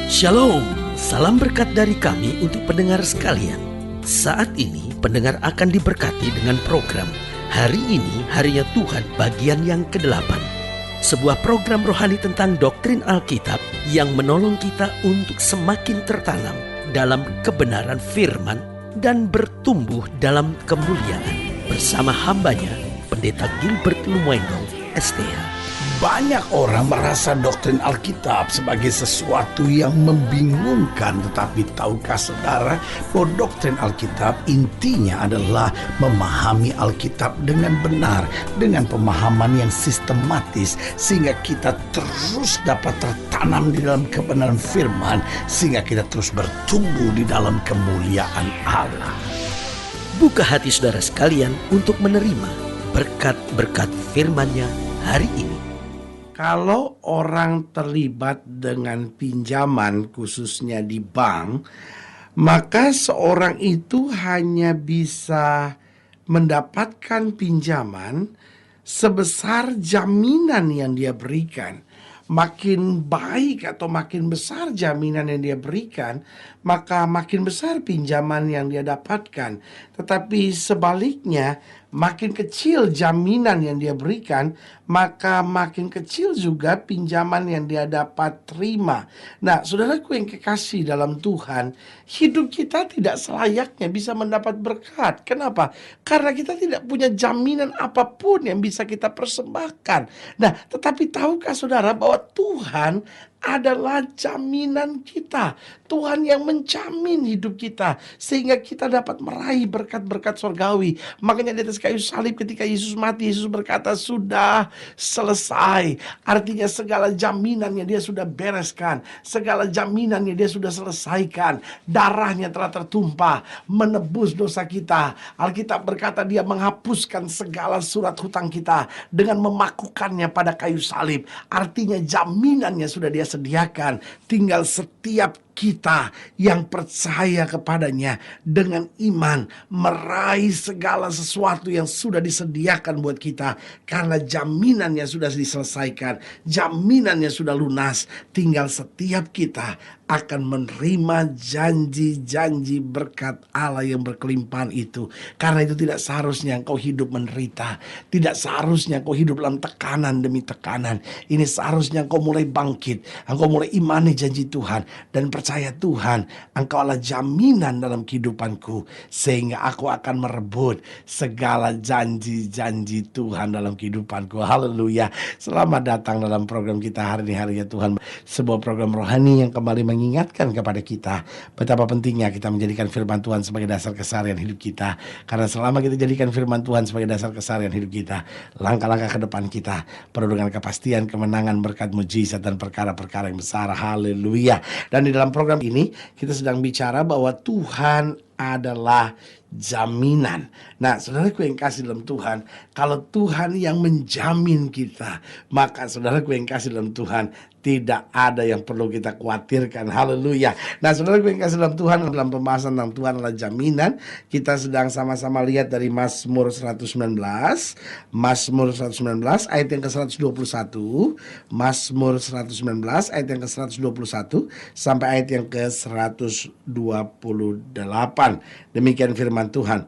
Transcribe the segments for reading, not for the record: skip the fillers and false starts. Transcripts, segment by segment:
Shalom, salam berkat dari kami untuk pendengar sekalian. Saat ini pendengar akan diberkati dengan program Hari Ini Harinya Tuhan bagian yang ke-8. Sebuah program rohani tentang doktrin Alkitab yang menolong kita untuk semakin tertanam dalam kebenaran firman dan bertumbuh dalam kemuliaan. Bersama hambanya, Pendeta Gilbert Lumendo, STH. Banyak orang merasa doktrin Alkitab sebagai sesuatu yang membingungkan. Tetapi tahukah saudara bahwa doktrin Alkitab intinya adalah memahami Alkitab dengan benar, dengan pemahaman yang sistematis, sehingga kita terus dapat tertanam di dalam kebenaran firman, sehingga kita terus bertumbuh di dalam kemuliaan Allah. Buka hati saudara sekalian untuk menerima berkat-berkat firman-Nya hari ini. Kalau orang terlibat dengan pinjaman khususnya di bank, maka seorang itu hanya bisa mendapatkan pinjaman sebesar jaminan yang dia berikan. Makin baik atau makin besar jaminan yang dia berikan, maka makin besar pinjaman yang dia dapatkan. Tetapi sebaliknya, makin kecil jaminan yang dia berikan, maka makin kecil juga pinjaman yang dia dapat terima. Nah, saudaraku yang kekasih dalam Tuhan, hidup kita tidak selayaknya bisa mendapat berkat. Kenapa? Karena kita tidak punya jaminan apapun yang bisa kita persembahkan. Nah, tetapi tahukah saudara bahwa Tuhan adalah jaminan kita. Tuhan yang menjamin hidup kita sehingga kita dapat meraih berkat-berkat surgawi. Makanya di atas kayu salib ketika Yesus mati, Yesus berkata sudah selesai. Artinya segala jaminannya dia sudah bereskan, segala jaminannya dia sudah selesaikan. Darahnya telah tertumpah menebus dosa kita. Alkitab berkata dia menghapuskan segala surat hutang kita dengan memakukannya pada kayu salib. Artinya jaminannya sudah dia sediakan, tinggal setiap kita yang percaya kepadanya dengan iman meraih segala sesuatu yang sudah disediakan buat kita, karena jaminannya sudah diselesaikan, jaminannya sudah lunas. Tinggal setiap kita akan menerima janji-janji berkat Allah yang berkelimpahan itu. Karena itu tidak seharusnya engkau hidup menderita, tidak seharusnya engkau hidup dalam tekanan demi tekanan. Ini seharusnya engkau mulai bangkit, engkau mulai imani janji Tuhan dan percaya Tuhan, engkau adalah jaminan dalam kehidupanku, sehingga aku akan merebut segala janji-janji Tuhan dalam kehidupanku. Haleluya. Selamat datang dalam program kita hari ini Harinya Tuhan, sebuah program rohani yang kembali mengingatkan kepada kita betapa pentingnya kita menjadikan firman Tuhan sebagai dasar keseharian hidup kita. Karena selama kita jadikan firman Tuhan sebagai dasar keseharian hidup kita, langkah-langkah ke depan kita penuh dengan kepastian, kemenangan, berkat, mujizat, dan perkara-perkara yang besar. Haleluya. Dan di dalam program ini kita sedang bicara bahwa Tuhan adalah jaminan. Nah, saudaraku yang kasih dalam Tuhan, kalau Tuhan yang menjamin kita, maka saudaraku yang kasih dalam Tuhan, tidak ada yang perlu kita khawatirkan. Haleluya. Nah, saudaraku yang kasih dalam Tuhan, dalam pembahasan tentang Tuhan adalah jaminan, kita sedang sama-sama lihat dari Mazmur 119. Mazmur 119 ayat yang ke-121. Mazmur 119 ayat yang ke-121 sampai ayat yang ke-128. Demikian firman Tuhan.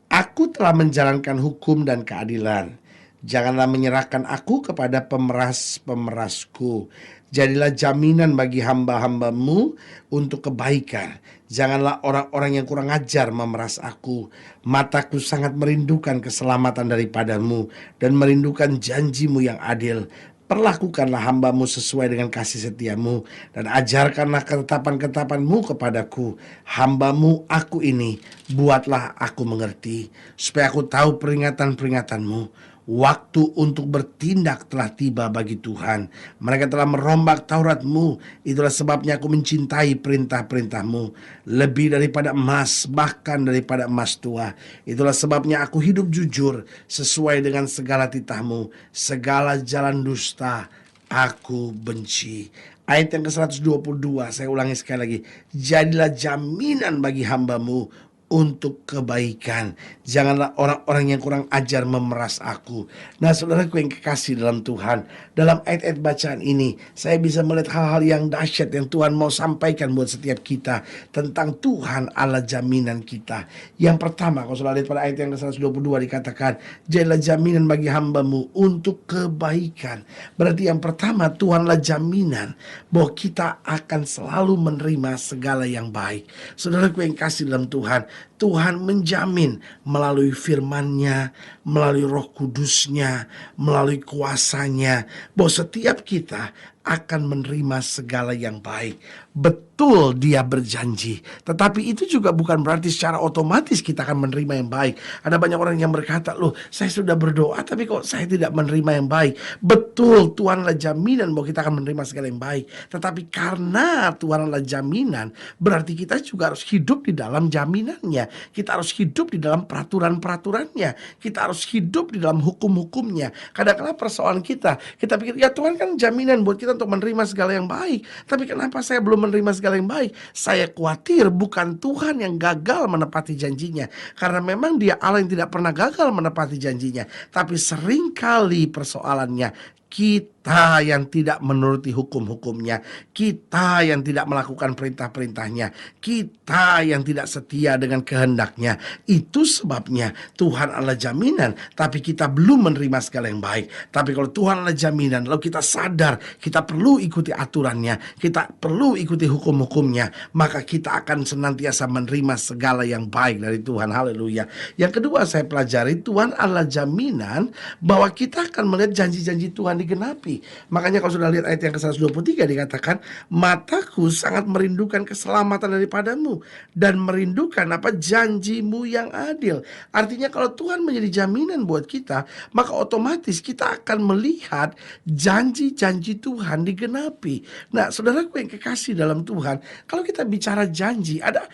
Aku telah menjalankan hukum dan keadilan. Janganlah menyerahkan aku kepada pemeras-pemerasku. Jadilah jaminan bagi hamba-hambamu untuk kebaikan. Janganlah orang-orang yang kurang ajar memeras aku. Mataku sangat merindukan keselamatan daripadamu dan merindukan janjimu yang adil. Perlakukanlah hambamu sesuai dengan kasih setiamu dan ajarkanlah ketetapan-ketetapanmu kepadaku. Hambamu aku ini, buatlah aku mengerti, supaya aku tahu peringatan-peringatanmu. Waktu untuk bertindak telah tiba bagi Tuhan. Mereka telah merombak Tauratmu. Itulah sebabnya aku mencintai perintah-perintahmu lebih daripada emas, bahkan daripada emas tua. Itulah sebabnya aku hidup jujur sesuai dengan segala titahmu. Segala jalan dusta aku benci. Ayat yang ke-122, saya ulangi sekali lagi. Jadilah jaminan bagi hambamu untuk kebaikan. Janganlah orang-orang yang kurang ajar memeras aku. Nah, saudaraku yang kekasih dalam Tuhan, dalam ayat-ayat bacaan ini, saya bisa melihat hal-hal yang dahsyat yang Tuhan mau sampaikan buat setiap kita tentang Tuhan Allah jaminan kita. Yang pertama, kalau sudah lihat pada ayat yang ke-122 dikatakan, jadilah jaminan bagi hambamu untuk kebaikan. Berarti yang pertama, Tuhanlah jaminan bahwa kita akan selalu menerima segala yang baik. Saudaraku yang kasih dalam Tuhan, Tuhan menjamin melalui firman-Nya, melalui Roh Kudus-Nya, melalui kuasa-Nya, bahwa setiap kita akan menerima segala yang baik. Betul dia berjanji, tetapi itu juga bukan berarti secara otomatis kita akan menerima yang baik. Ada banyak orang yang berkata, loh saya sudah berdoa tapi kok saya tidak menerima yang baik. Betul, Tuhanlah jaminan bahwa kita akan menerima segala yang baik. Tetapi karena Tuhanlah jaminan, berarti kita juga harus hidup di dalam jaminannya. Kita harus hidup di dalam peraturan-peraturannya. Kita harus hidup di dalam hukum-hukumnya. Kadang-kadang persoalan kita pikir, ya Tuhan kan jaminan buat kita untuk menerima segala yang baik. Tapi kenapa saya belum menerima segala yang baik? Saya khawatir bukan Tuhan yang gagal menepati janjinya. Karena memang dia Allah yang tidak pernah gagal menepati janjinya. Tapi seringkali persoalannya, kita yang tidak menuruti hukum-hukumnya, kita yang tidak melakukan perintah-perintahnya, kita yang tidak setia dengan kehendaknya. Itu sebabnya Tuhan adalah jaminan, tapi kita belum menerima segala yang baik. Tapi kalau Tuhan adalah jaminan, lalu kita sadar kita perlu ikuti aturannya, kita perlu ikuti hukum-hukumnya, maka kita akan senantiasa menerima segala yang baik dari Tuhan. Haleluya. Yang kedua saya pelajari, Tuhan adalah jaminan bahwa kita akan melihat janji-janji Tuhan digenapi. Makanya kalau sudah lihat ayat yang ke-123 dikatakan, mataku sangat merindukan keselamatan daripadamu dan merindukan janjimu yang adil. Artinya kalau Tuhan menjadi jaminan buat kita, maka otomatis kita akan melihat janji-janji Tuhan digenapi. Nah, saudaraku yang kekasih dalam Tuhan, kalau kita bicara janji, ada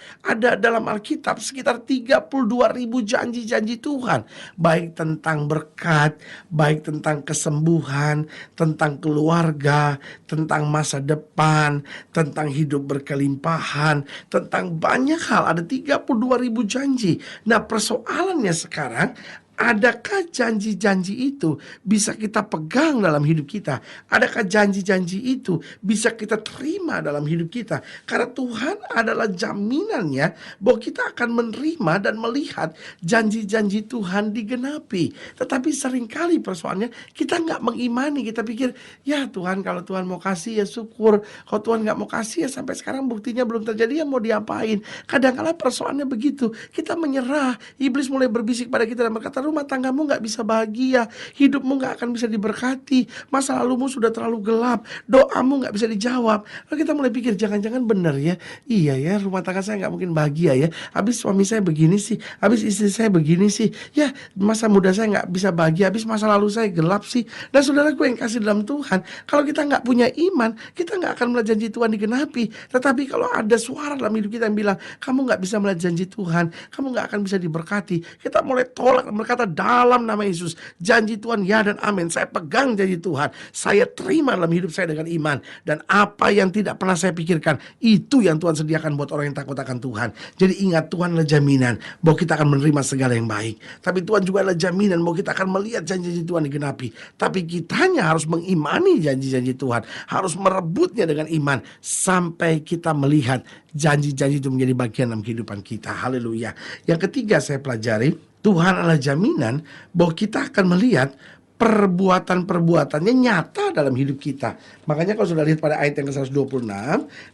dalam Alkitab sekitar 32.000 janji-janji Tuhan, baik tentang berkat, baik tentang kesembuhan, tentang keluarga, tentang masa depan, tentang hidup berkelimpahan, tentang banyak hal. Ada 32.000 janji. Nah, persoalannya sekarang, adakah janji-janji itu bisa kita pegang dalam hidup kita? Adakah janji-janji itu bisa kita terima dalam hidup kita? Karena Tuhan adalah jaminannya bahwa kita akan menerima dan melihat janji-janji Tuhan digenapi. Tetapi seringkali persoalannya kita nggak mengimani. Kita pikir, ya Tuhan kalau Tuhan mau kasih ya syukur. Kalau Tuhan nggak mau kasih ya sampai sekarang buktinya belum terjadi, ya mau diapain? Kadang-kadang persoalannya begitu. Kita menyerah. Iblis mulai berbisik pada kita dan berkata, rumah tanggamu gak bisa bahagia, hidupmu gak akan bisa diberkati, masa lalumu sudah terlalu gelap, doamu gak bisa dijawab. Lalu kita mulai pikir, jangan-jangan benar ya, iya ya rumah tangga saya gak mungkin bahagia ya, habis suami saya begini sih, habis istri saya begini sih, ya masa muda saya gak bisa bahagia, habis masa lalu saya gelap sih. Dan saudaraku yang kasih dalam Tuhan, kalau kita gak punya iman, kita gak akan melihat janji Tuhan digenapi. Tetapi kalau ada suara dalam hidup kita yang bilang, kamu gak bisa melihat janji Tuhan, kamu gak akan bisa diberkati, kita mulai tolak, berkata dalam nama Yesus, janji Tuhan ya dan amin. Saya pegang janji Tuhan, saya terima dalam hidup saya dengan iman. Dan apa yang tidak pernah saya pikirkan, itu yang Tuhan sediakan buat orang yang takut akan Tuhan. Jadi ingat, Tuhan adalah jaminan bahwa kita akan menerima segala yang baik. Tapi Tuhan juga adalah jaminan bahwa kita akan melihat janji-janji Tuhan digenapi. Tapi kitanya harus mengimani janji-janji Tuhan, harus merebutnya dengan iman sampai kita melihat janji-janji itu menjadi bagian dalam kehidupan kita. Haleluya. Yang ketiga saya pelajari, Tuhan adalah jaminan bahwa kita akan melihat perbuatan-perbuatannya nyata dalam hidup kita. Makanya kalau sudah lihat pada ayat yang ke-126,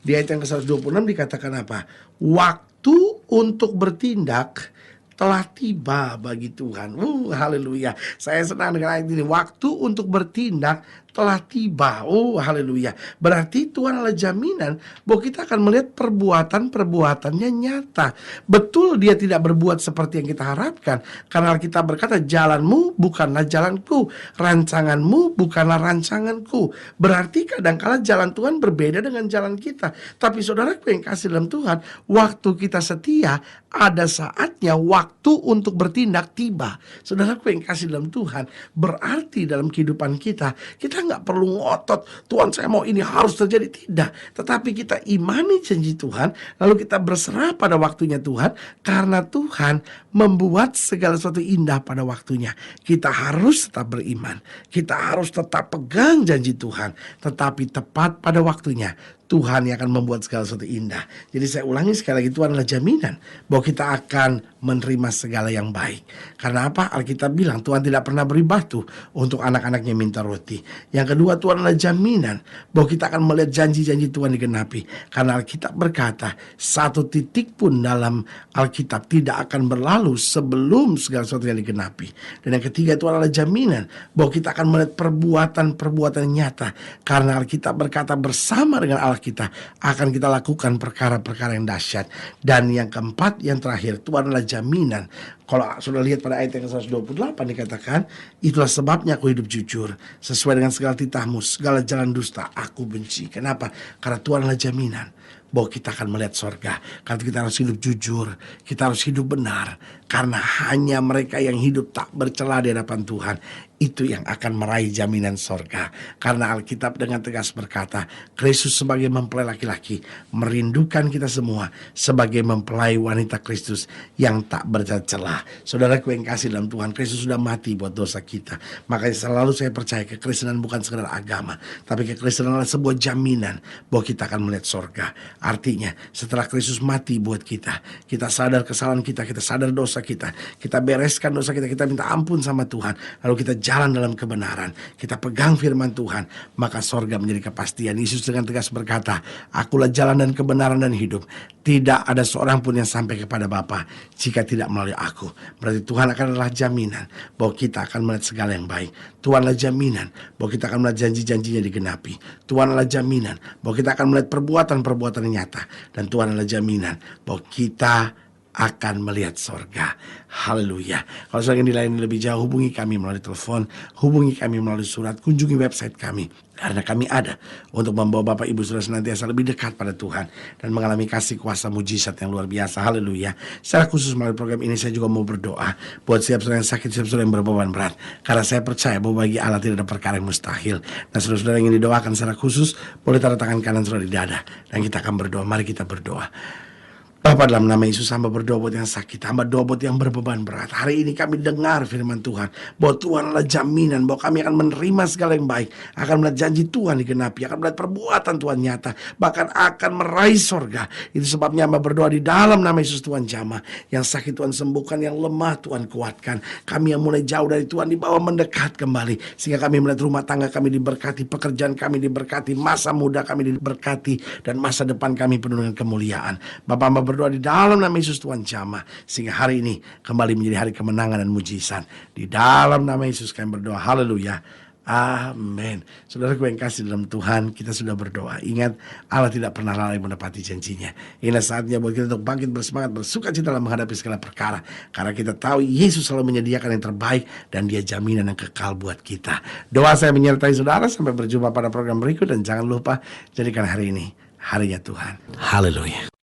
di ayat yang ke-126 dikatakan apa? Waktu untuk bertindak telah tiba bagi Tuhan. Haleluya. Saya senang dengan ayat ini. Waktu untuk bertindak telah tiba. Haleluya. Berarti Tuhan adalah jaminan bahwa kita akan melihat perbuatan-perbuatannya nyata. Betul dia tidak berbuat seperti yang kita harapkan. Karena kita berkata, jalanmu bukanlah jalanku, rancanganmu bukanlah rancanganku. Berarti kadang-kala jalan Tuhan berbeda dengan jalan kita. Tapi saudaraku yang kasih dalam Tuhan, waktu kita setia, ada saatnya waktu untuk bertindak tiba. Saudaraku yang kasih dalam Tuhan, berarti dalam kehidupan kita, kita kita nggak perlu ngotot, Tuhan saya mau ini harus terjadi, tidak. Tetapi kita imani janji Tuhan, lalu kita berserah pada waktunya Tuhan, karena Tuhan membuat segala sesuatu indah pada waktunya. Kita harus tetap beriman, kita harus tetap pegang janji Tuhan, tetapi tepat pada waktunya Tuhan yang akan membuat segala sesuatu indah. Jadi saya ulangi sekali lagi, Tuhan adalah jaminan bahwa kita akan menerima segala yang baik. Karena apa? Alkitab bilang Tuhan tidak pernah beri batu untuk anak-anaknya minta roti. Yang kedua, Tuhan adalah jaminan bahwa kita akan melihat janji-janji Tuhan digenapi. Karena Alkitab berkata, satu titik pun dalam Alkitab tidak akan berlalu sebelum segala sesuatu yang digenapi. Dan yang ketiga, Tuhan adalah jaminan bahwa kita akan melihat perbuatan-perbuatan nyata. Karena Alkitab berkata bersama dengan Allah kita akan kita lakukan perkara-perkara yang dahsyat. Dan yang keempat, yang terakhir, Tuhan adalah jaminan. Kalau sudah lihat pada ayat yang ke-128 dikatakan, itulah sebabnya aku hidup jujur, sesuai dengan segala titahmu, segala jalan dusta aku benci. Kenapa? Karena Tuhan adalah jaminan bahwa kita akan melihat sorga. Karena kita harus hidup jujur, kita harus hidup benar. Karena hanya mereka yang hidup tak bercela di hadapan Tuhan, itu yang akan meraih jaminan sorga. Karena Alkitab dengan tegas berkata, Kristus sebagai mempelai laki-laki merindukan kita semua sebagai mempelai wanita Kristus yang tak bercela. Saudaraku yang kasih dalam Tuhan, Kristus sudah mati buat dosa kita. Makanya selalu saya percaya kekristenan bukan sekedar agama, tapi kekristenan adalah sebuah jaminan bahwa kita akan melihat sorga. Artinya setelah Kristus mati buat kita, kita sadar kesalahan kita, kita sadar dosa kita bereskan dosa kita minta ampun sama Tuhan, lalu kita jalan dalam kebenaran, kita pegang firman Tuhan, maka sorga menjadi kepastian. Yesus dengan tegas berkata, akulah jalan dan kebenaran dan hidup, tidak ada seorang pun yang sampai kepada Bapa jika tidak melalui aku. Berarti Tuhan akan adalah jaminan bahwa kita akan melihat segala yang baik. Tuhan adalah jaminan bahwa kita akan melihat janji-janjinya digenapi. Tuhan adalah jaminan bahwa kita akan melihat perbuatan-perbuatan yang nyata. Dan Tuhan adalah jaminan bahwa kita akan melihat sorga. Haleluya. Kalau saudara ingin dilayani lebih jauh, hubungi kami melalui telepon, hubungi kami melalui surat, kunjungi website kami. Karena kami ada untuk membawa Bapak Ibu Saudara senantiasa lebih dekat pada Tuhan dan mengalami kasih kuasa mujizat yang luar biasa. Haleluya. Secara khusus melalui program ini saya juga mau berdoa buat setiap saudara yang sakit, setiap saudara yang berbeban berat. Karena saya percaya bahwa bagi Allah tidak ada perkara yang mustahil. Dan saudara-saudara yang ingin didoakan secara khusus, boleh taruh tangan kanan saudara di dada. Dan kita akan berdoa. Mari kita berdoa. Bapa, dalam nama Yesus, hamba berdoa buat yang sakit, hamba doa buat yang berbeban berat. Hari ini kami dengar firman Tuhan bahwa Tuhan adalah jaminan bahwa kami akan menerima segala yang baik, akan melihat janji Tuhan digenapi, akan melihat perbuatan Tuhan nyata, bahkan akan meraih sorga. Itu sebabnya hamba berdoa di dalam nama Yesus. Tuhan jamah, yang sakit Tuhan sembuhkan, yang lemah Tuhan kuatkan. Kami yang mulai jauh dari Tuhan dibawa mendekat kembali, sehingga kami melihat rumah tangga kami diberkati, pekerjaan kami diberkati, masa muda kami diberkati, dan masa depan kami penuh dengan kemuliaan. Bapak, hamba berdoa di dalam nama Yesus, Tuhan jamah, sehingga hari ini kembali menjadi hari kemenangan dan mujizat. Di dalam nama Yesus kami berdoa. Haleluya. Amin. Saudaraku yang kasih dalam Tuhan, kita sudah berdoa. Ingat, Allah tidak pernah lalai menepati janjinya. Inilah saatnya buat kita untuk bangkit bersemangat, bersuka cita dalam menghadapi segala perkara. Karena kita tahu Yesus selalu menyediakan yang terbaik dan Dia jaminan yang kekal buat kita. Doa saya menyertai saudara. Sampai berjumpa pada program berikut. Dan jangan lupa, jadikan hari ini harinya Tuhan. Haleluya.